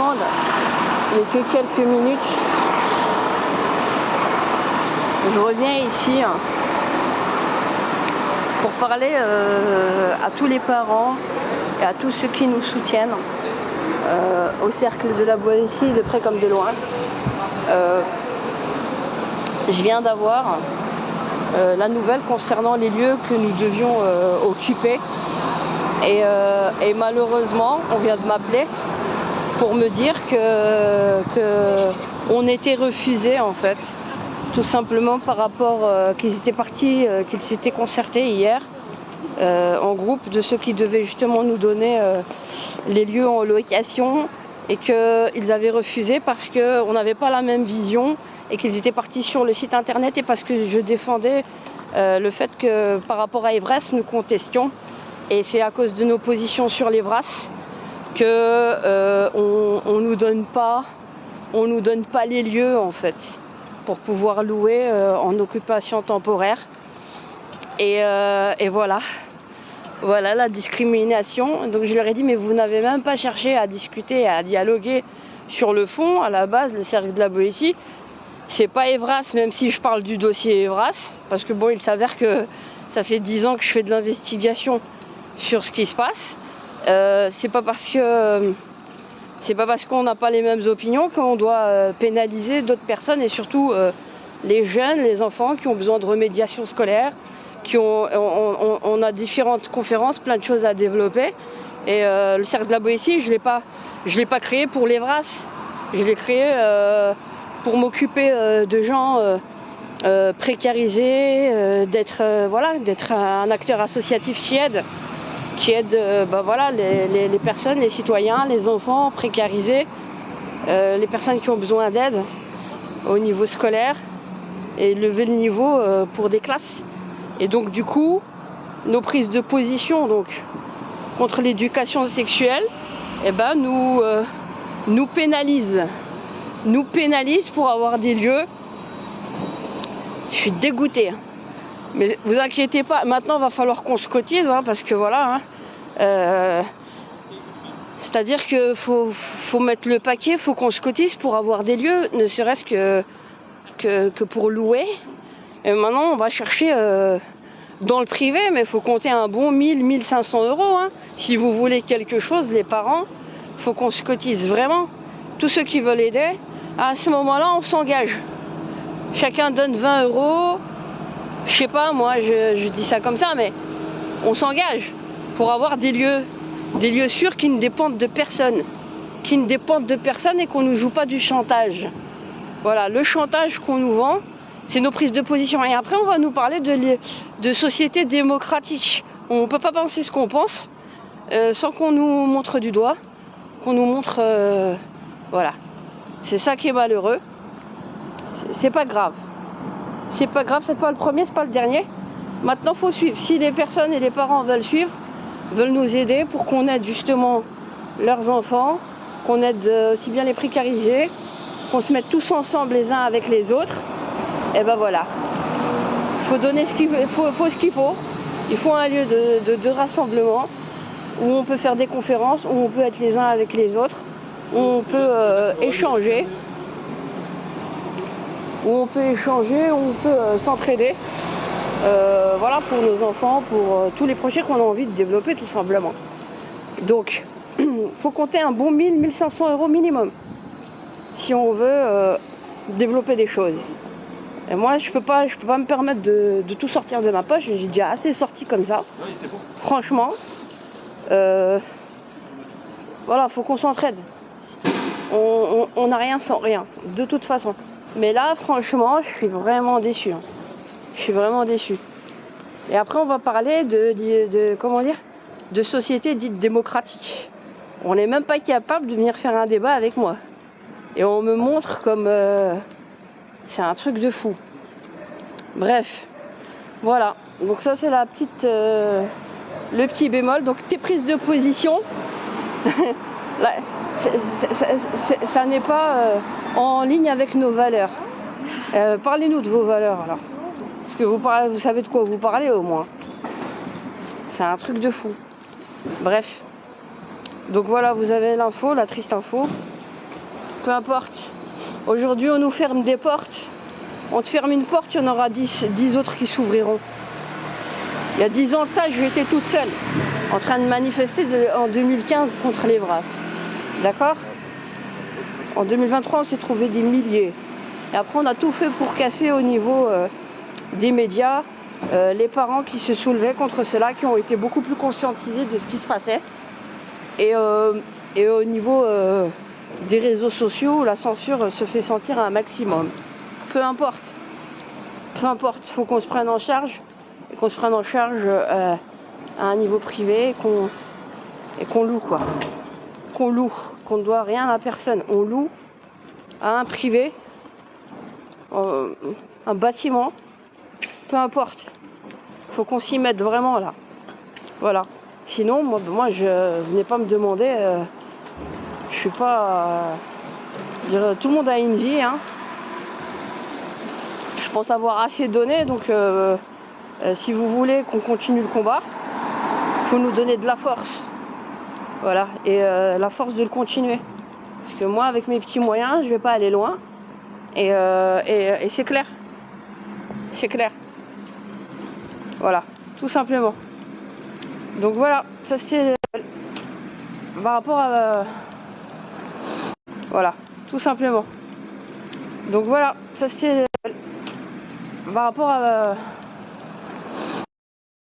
demande, mais que quelques minutes. Je reviens ici pour parler à tous les parents et à tous ceux qui nous soutiennent au cercle de la Boétie, de près comme de loin. Je viens d'avoir la nouvelle concernant les lieux que nous devions occuper et malheureusement on vient de m'appeler pour me dire que on était refusé en fait, tout simplement par rapport qu'ils étaient partis, qu'ils s'étaient concertés hier en groupe de ceux qui devaient justement nous donner les lieux en location et qu'ils avaient refusé parce qu'on n'avait pas la même vision et qu'ils étaient partis sur le site internet et parce que je défendais le fait que par rapport à Evras nous contestions et c'est à cause de nos positions sur l'Evras que on nous donne pas les lieux en fait pour pouvoir louer en occupation temporaire et voilà la discrimination. Donc je leur ai dit mais vous n'avez même pas cherché à discuter, à dialoguer sur le fond. À la base le cercle de la Boétie c'est pas Evras, même si je parle du dossier Evras, parce que bon il s'avère que ça fait 10 ans que je fais de l'investigation sur ce qui se passe. C'est pas parce qu'on n'a pas les mêmes opinions qu'on doit pénaliser d'autres personnes et surtout les jeunes, les enfants qui ont besoin de remédiation scolaire, on a différentes conférences, plein de choses à développer. Et le cercle de la Boétie, je l'ai pas créé pour l'Evras, je l'ai créé pour m'occuper de gens précarisés, d'être un acteur associatif qui aide les personnes, les citoyens, les enfants précarisés, les personnes qui ont besoin d'aide au niveau scolaire et lever le niveau pour des classes. Et donc du coup, nos prises de position donc contre l'éducation sexuelle, nous pénalisent pour avoir des lieux. Je suis dégoûtée. Mais vous inquiétez pas, maintenant il va falloir qu'on se cotise parce que voilà. C'est-à-dire que faut mettre le paquet, faut qu'on se cotise pour avoir des lieux, ne serait-ce que pour louer. Et maintenant on va chercher dans le privé, mais il faut compter un bon 1500 €. Si vous voulez quelque chose, les parents, faut qu'on se cotise vraiment. Tous ceux qui veulent aider, à ce moment-là on s'engage. Chacun donne 20 €. Je sais pas, moi je dis ça comme ça, mais on s'engage pour avoir des lieux sûrs qui ne dépendent de personne. Et qu'on ne joue pas du chantage. Voilà, le chantage qu'on nous vend, c'est nos prises de position. Et après, on va nous parler de société démocratique. On ne peut pas penser ce qu'on pense sans qu'on nous montre du doigt, qu'on nous montre... voilà. C'est ça qui est malheureux. C'est pas grave. C'est pas grave, c'est pas le premier, c'est pas le dernier. Maintenant, il faut suivre. Si les personnes et les parents veulent suivre, veulent nous aider pour qu'on aide justement leurs enfants, qu'on aide aussi bien les précarisés, qu'on se mette tous ensemble les uns avec les autres, et ben voilà. Il faut donner ce qu'il faut. Il faut un lieu de rassemblement où on peut faire des conférences, où on peut être les uns avec les autres, où on peut échanger, où on peut s'entraider. Voilà, pour nos enfants, pour tous les projets qu'on a envie de développer tout simplement. Donc, faut compter un bon 1500 € minimum si on veut développer des choses. Et moi, je peux pas me permettre de tout sortir de ma poche. J'ai déjà assez sorti comme ça. Oui, c'est bon. Franchement, voilà, faut qu'on s'entraide. On n'a rien sans rien, de toute façon. Mais là, franchement, je suis vraiment déçue. Je suis vraiment déçue. Et après, on va parler de société dite démocratique. On n'est même pas capable de venir faire un débat avec moi. Et on me montre comme... c'est un truc de fou. Bref. Voilà. Donc ça, c'est la petite... le petit bémol. Donc tes prises de position, là, ça n'est pas en ligne avec nos valeurs. Parlez-nous de vos valeurs alors. Parce que vous savez de quoi vous parlez au moins. C'est un truc de fou. Bref. Donc voilà, vous avez l'info, la triste info. peu importe. Aujourd'hui, on nous ferme des portes. On te ferme une porte, il y en aura 10 autres qui s'ouvriront. Il y a 10 ans de ça, j'étais toute seule, en train de manifester en 2015 contre les Vras. D'accord? En 2023, on s'est trouvé des milliers. Et après, on a tout fait pour casser au niveau des médias, les parents qui se soulevaient contre cela, qui ont été beaucoup plus conscientisés de ce qui se passait. Et au niveau des réseaux sociaux, la censure se fait sentir à un maximum. Peu importe, il faut qu'on se prenne en charge, et qu'on se prenne en charge à un niveau privé, et qu'on loue, quoi. Qu'on loue, qu'on ne doit rien à personne. On loue à un privé, un bâtiment, peu importe. Il faut qu'on s'y mette vraiment là. Voilà. Sinon, moi je venais pas me demander. Je suis pas. Tout le monde a une vie, hein. Je pense avoir assez donné, donc si vous voulez qu'on continue le combat, il faut nous donner de la force. Voilà, et la force de le continuer. Parce que moi, avec mes petits moyens, je vais pas aller loin. Et c'est clair. C'est clair. Voilà, tout simplement. Donc voilà, ça c'était par rapport à... Voilà, tout simplement. Donc voilà, ça c'était par rapport à...